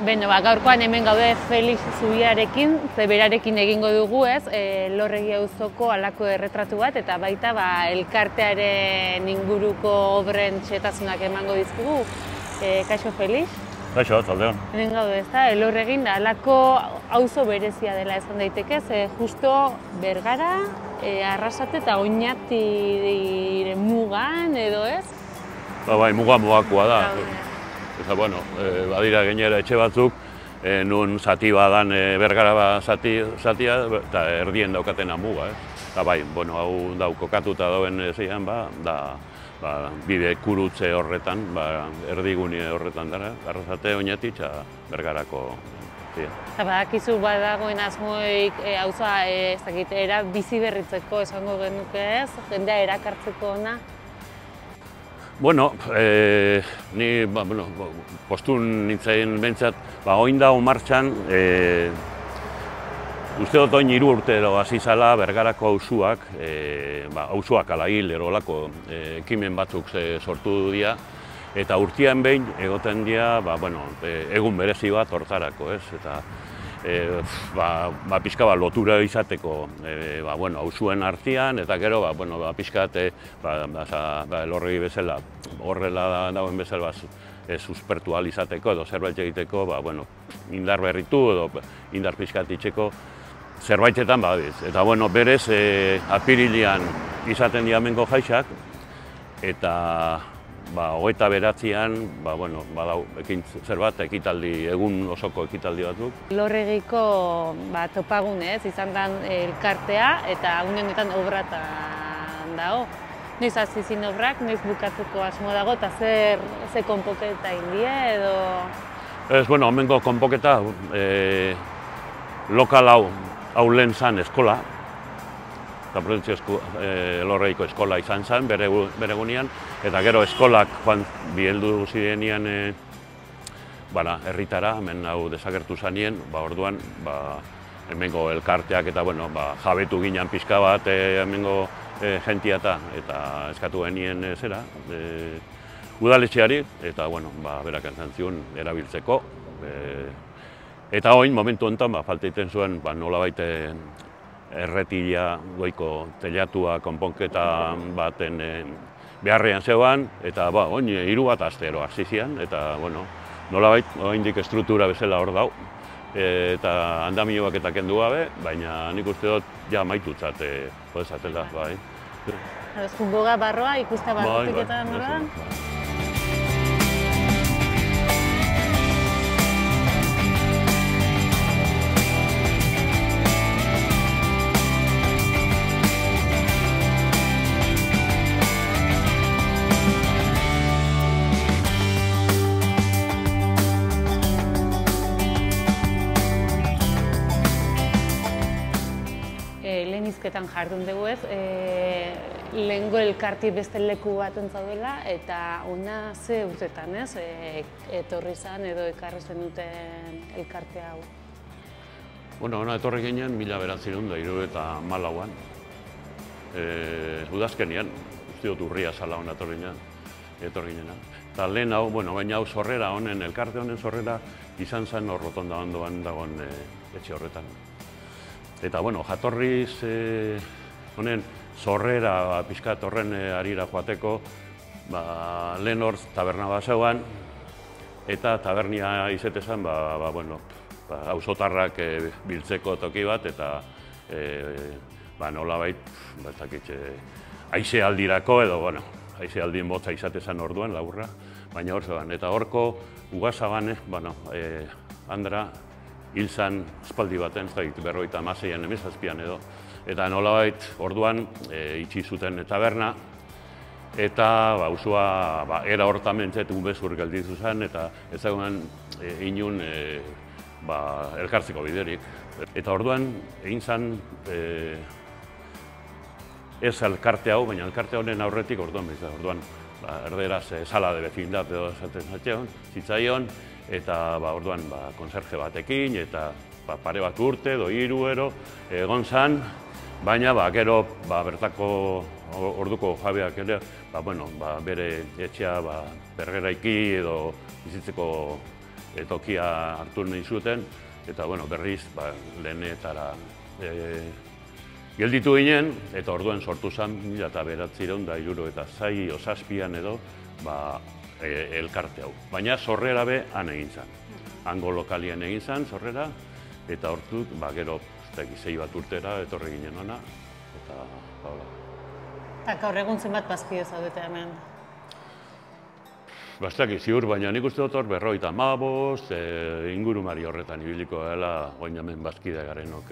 Beno, gaurkoan hemen gaude Felix Zubiarekin, ze berarekin egingo dugu, ez, Lorregi auzoko halako erretratu bat, eta baita elkartearen inguruko obren xehetasunak emango dizkigu. Kaixo Felix? Kaixo, zaldeon. Hemen gaude, ez da, Lorregin halako auzo berezia dela esan daiteke, ze justo Bergara, Arrasate eta Oñati mugan edo ez? Bai, mugakoa da. Eta, bueno, badira gainera etxe batzuk, nun zati badan Bergara zatia, eta erdien daukatena muga, Eta bai, bueno, hau dau kokatuta dauen zeian, bide kurutze horretan, erdigune horretan dara, Arrasate, Oñati eta Bergarako. Eta badakizu badagoen asmoik auzoa bizi berritzeko esango genuke ez, jendea erakartzeko ona? Bueno, ni postun nintzaien bentsat, oin dago martxan, uste dut oin 3 urte edo hasi zala Bergarako auzoak ala hil erolako ekimen batzuk sortu dira, eta urtean behin egoten dira, egun berezi bat hortarako, ez? Eta pixka lotura izateko auzoen artean, eta gero pixka Lorregi bezala, horrela dagoen bezala suspertu ahal izateko edo zerbait egiteko, indar berritu edo indar pixka itxeko zerbaitetan badiz. Eta berez, apirilean izaten dira hemengo jaixak, eta 29an, badau zerbat, ekitaldi, egun osoko ekitaldi batzuk. Lorregiko topagunez, izan den elkartea, eta une honetan obratan dago. Noiz hasi zin obrak, noiz bukatzeko asmo dago, eta ze konpoketa indie edo? Ez, hemengo konpoketa, lokal hau lehen zan eskola, eta Lorregiko eskola izan zen bere egunean, eta gero eskolak joan biheldu zirenean herritara, hemen hau desagertu zanien, orduan hemengo elkarteak eta jabetu ginen pixka bat hemengo jentia eta eskatu genien udaletxeari, eta berak entzan zion erabiltzeko. Eta oin, momentu honetan, falta egiten zuen nolabait erretila goiko telatua konponketa baten beharrean zegoan, eta oin 3 bat astero hasi zian, eta nolabait oraindik estruktura bezala hor dau, eta andamioak eta kendu gabe, baina nik uste dut ja maitutzat podezatela, bai. Jungoga barroa ikusta barrutik eta noran? Lehenizketan jardun dugu ez, lehengo elkarti beste leku baten zaudela, eta ona ze urtetan ez, etorri zen edo ekarri zenuten elkarte hau? Ona etorri ginen 1974an, udazkenean, uste dut urria zala ona etorri ginen. Eta lehen hau, baina hau sorrera honen, elkarte honen sorrera izan zen hor rotonda ondoan dagoen etxe horretan. Eta, jatorriz honen sorrera pixkat horren harira joateko, lehen hor taberna bat zegoan, eta tabernia izetezan, auzotarrak biltzeko toki bat, eta nolabait, haize aldirako edo, haize aldien botza izatezan orduan, laburra, baina hor zegoan. Eta horko, ugazaban, Andra, hil zen espaldi baten, 56an, 17an edo, eta nolabait orduan itxi zuten taberna, eta auzoa era hortan mentzet bezur gelditu zen, eta ez zegoen inun elkartzeko biderik. Eta orduan egin zen ez elkarte hau, baina elkarte honen aurretik orduan erderaz sala de vecindad edo esaten zitzaion, eta orduan konserje batekin, eta pare bat urte, 3 egon zen, baina gero bertako orduko jabeak ere, bere etxea berreraiki edo bizitzeko tokia hartu nahi zuten, eta bueno, berriz lehenetara gelditu ginen, eta orduen sortu zen 1976 o 7an edo elkarte hau. Baina sorrera be han egin zen. Hango lokalien egin zen sorrera, eta hortuk gero 6 bat urtera etorri ginen ona, eta hola. Eta gaur egun zenbat bazkide zaudete hemen? Bastaki ziur, baina nik uste dut hor 55 ingurumari horretan ibiliko dela, oin hemen bazkide garenok,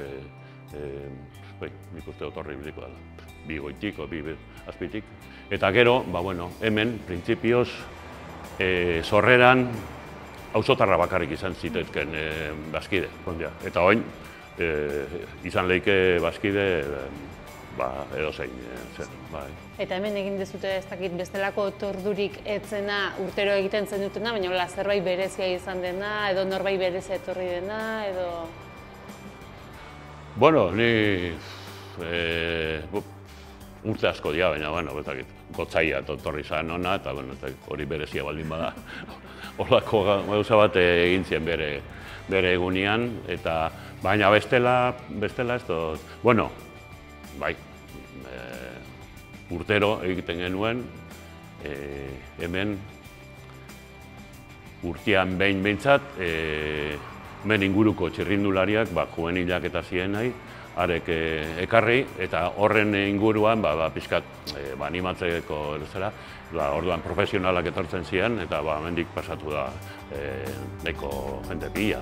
nik uste dut horri ibiliko dela. 2 goitik, 2 azpitik. Eta gero, hemen, printzipioz, sorreran auzotarra bakarrik izan zitezken bazkide. Eta oin, izan leike bazkide edozein. Eta hemen egin dezute ez dakit bestelako otordurik etzena urtero egiten zen dutena, baina zerbait berezia izan dena, edo norbait berezia etorri dena, edo... Bueno, ni urte asko dira, baina, gotzaia etorri zan ona, eta hori berezia baldin bada. Horlako gauza bat egin zien bere egunean, eta baina bestela ez dut, bai, urtero egiten genuen, hemen urtean behin behintzat, hemen inguruko txirrindulariak, juvenilak eta ziren nahi, arek ekarri, eta horren inguruan, pixkat animatzeko zera, orduan profesionalak etortzen ziren, eta hemendik pasatu da nahiko jende pila.